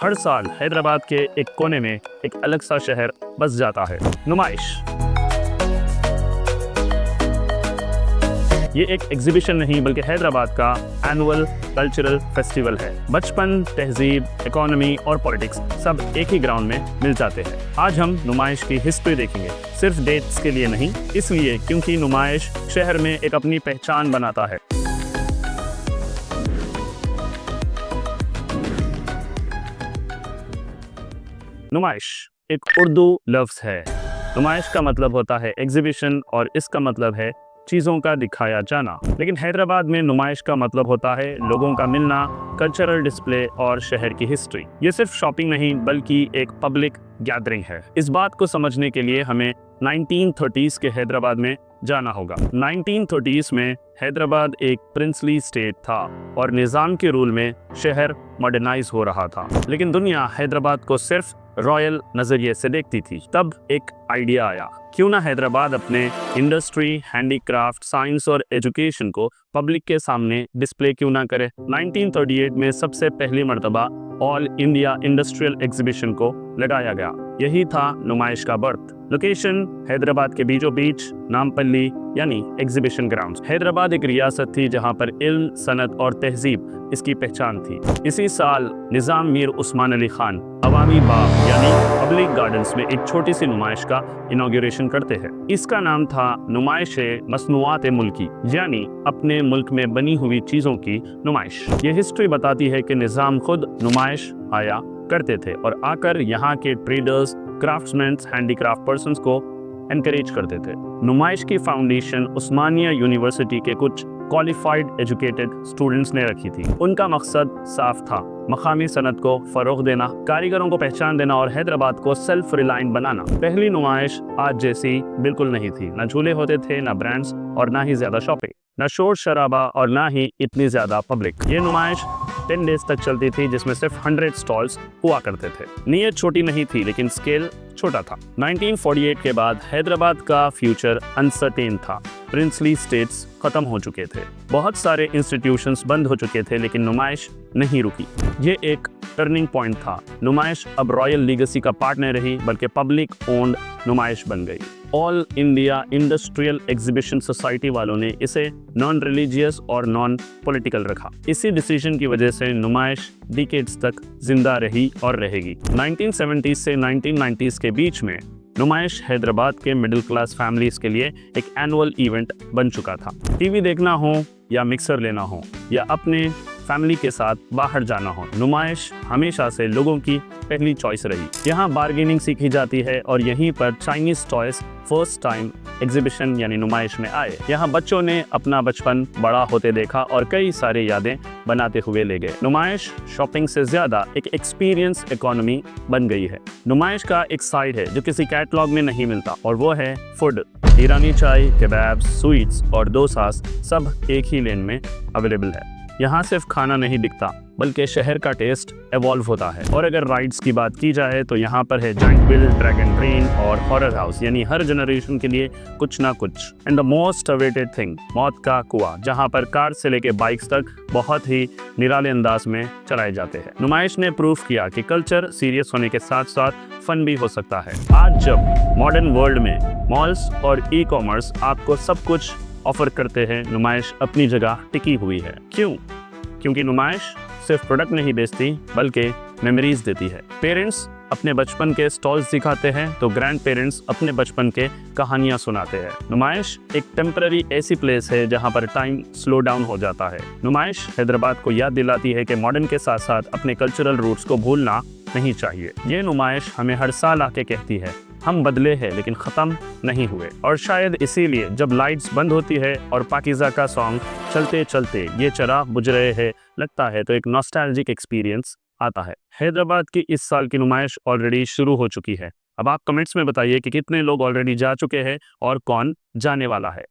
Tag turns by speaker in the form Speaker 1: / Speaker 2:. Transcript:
Speaker 1: हर साल हैदराबाद के एक कोने में एक अलग सा शहर बस जाता है। नुमाइश ये एक एग्जीबिशन नहीं बल्कि हैदराबाद का एनुअल कल्चरल फेस्टिवल है। बचपन, तहजीब, इकोनॉमी और पॉलिटिक्स सब एक ही ग्राउंड में मिल जाते हैं। आज हम नुमाइश की हिस्ट्री देखेंगे, सिर्फ डेट्स के लिए नहीं, इसलिए क्योंकि नुमाइश शहर में एक अपनी पहचान बनाता है। नुमाइश एक उर्दू लफ्ज है। नुमाइश का मतलब होता है एग्जीबिशन और इसका मतलब है चीज़ों का दिखाया जाना। लेकिन हैदराबाद में नुमाइश का मतलब होता है लोगों का मिलना, कल्चरल डिस्प्ले और शहर की हिस्ट्री। ये सिर्फ शॉपिंग नहीं बल्कि एक पब्लिक गैदरिंग है। इस बात को समझने के लिए हमें 1930s के हैदराबाद में जाना होगा। 1930s में हैदराबाद एक प्रिंसली स्टेट था और निज़ाम के रूल में शहर मॉडर्नाइज हो रहा था। लेकिन दुनिया हैदराबाद को सिर्फ रॉयल नजरिए से देखती थी। तब एक आइडिया आया, क्यों ना हैदराबाद अपने इंडस्ट्री, हैंडीक्राफ्ट, साइंस और एजुकेशन को पब्लिक के सामने डिस्प्ले क्यों ना करे। 1938 में सबसे पहली मर्तबा ऑल इंडिया इंडस्ट्रियल एग्जीबिशन को लगाया गया। यही था नुमाइश का बर्थ। लोकेशन हैदराबाद के बीचों बीच नामपल्ली यानी एग्जीबिशन ग्राउंड्स। हैदराबाद एक रियासत थी जहां पर इल्म, सनत और तहजीब इसकी पहचान थी। इसी साल निज़ाम मीर उस्मान अली खान अवामी बाग यानी पब्लिक गार्डन्स में एक छोटी सी नुमाइश का इनॉग्रेशन करते हैं। इसका नाम था नुमाइश-ए-मसनूआत मुल्की, यानी अपने मुल्क में बनी हुई चीज़ों की नुमाइश। ये हिस्ट्री बताती है कि निज़ाम खुद नुमाइश आया करते थे और आकर यहाँ के ट्रेडर्स, क्राफ्ट्समैन, हैंडीक्राफ्ट पर्सन्स को एनकरेज करते थे। नुमाइश की फाउंडेशन उस्मानिया यूनिवर्सिटी के कुछ क्वालिफाइड एजुकेटेड स्टूडेंट्स ने रखी थी। उनका मकसद साफ था, मकामी सनत को फरोग देना, कारीगरों को पहचान देना और हैदराबाद को सेल्फ रिलायंट बनाना। पहली नुमाइश आज जैसी बिल्कुल नहीं थी। न झूले होते थे, न ब्रांड्स और ना ही ज्यादा शॉपिंग, न शोर शराबा और ना ही इतनी ज्यादा पब्लिक। ये नुमाइश 10 डेज तक चलती थी जिसमें सिर्फ 100 स्टॉल्स हुआ करते थे। नीयत छोटी नहीं थी लेकिन स्केल छोटा था। 1948 के बाद हैदराबाद का फ्यूचर अनसर्टेन था। प्रिंसली स्टेट्स खत्म हो चुके थे, बहुत सारे इंस्टीट्यूशंस बंद हो चुके थे, लेकिन नुमाइश नहीं रुकी। ये एक टर्निंग पॉइंट था। नुमाइश अब रॉयल लीगेसी का पार्ट नहीं रही बल्कि पब्लिक ओन्ड नुमाइश बन गई। All India industrial exhibition society वालों ने इसे नॉन रिलीजियस और नॉन पॉलिटिकल रखा। इसी डिसीजन की वजह से नुमाइश डिकेड्स तक जिंदा रही और रहेगी। 1970s से 1990s के बीच में नुमाइश हैदराबाद के मिडिल क्लास फैमिलीज के लिए एक एनुअल इवेंट बन चुका था। टीवी देखना हो या मिक्सर लेना हो या अपने फैमिली के साथ बाहर जाना हो, नुमाइश हमेशा से लोगों की पहली चॉइस रही। यहाँ बार्गेनिंग सीखी जाती है और यहीं पर Chinese toys first time exhibition यानी नुमाइश में आए। यहाँ बच्चों ने अपना बचपन बड़ा होते देखा और कई सारे यादें बनाते हुए ले गए। नुमाइश शॉपिंग से ज्यादा एक एक्सपीरियंस इकोनॉमी बन गई है। नुमाइश का एक साइड है जो किसी कैटलॉग में नहीं मिलता और वो है फूड। ईरानी चाय, केबाब्स, स्वीट्स और डोसास सब एक ही लेन में अवेलेबल है। यहाँ सिर्फ खाना नहीं दिखता बल्कि शहर का टेस्ट एवॉल्व होता है। और अगर राइड्स की बात की जाए तो यहाँ पर है जाइंट व्हील, ड्रैगन ट्रेन और हॉरर हाउस, यानी हर जनरेशन के लिए कुछ ना कुछ। And the most awaited thing, मौत का कुआं, जहाँ पर कार से लेके बाइक्स तक बहुत ही निराले अंदाज में चलाए जाते हैं। नुमाइश ने प्रूफ किया कि कल्चर सीरियस होने के साथ साथ फन भी हो सकता है। आज जब मॉडर्न वर्ल्ड में मॉल्स और ई कॉमर्स आपको सब कुछ ऑफर करते हैं, नुमाइश अपनी जगह टिकी हुई है। क्यों? क्योंकि नुमाइश सिर्फ प्रोडक्ट नहीं बेचती बल्कि मेमोरीज देती है। पेरेंट्स अपने बचपन के स्टॉल्स दिखाते हैं तो ग्रैंड पेरेंट्स अपने बचपन के कहानियां सुनाते हैं। नुमाइश एक टेम्पररी ऐसी प्लेस है जहां पर टाइम स्लो डाउन हो जाता है। नुमाइश हैदराबाद को याद दिलाती है कि मॉडर्न के साथ साथ अपने कल्चरल रूट्स को भूलना नहीं चाहिए। ये नुमाइश हमें हर साल आके कहती है, हम बदले हैं लेकिन ख़त्म नहीं हुए। और शायद इसीलिए जब लाइट्स बंद होती है और पाकीज़ा का सॉन्ग चलते चलते ये चिराग बुझ रहे हैं लगता है, तो एक नॉस्टैल्जिक एक्सपीरियंस आता है। हैदराबाद की इस साल की नुमाइश ऑलरेडी शुरू हो चुकी है। अब आप कमेंट्स में बताइए कि कितने लोग ऑलरेडी जा चुके हैं और कौन जाने वाला है।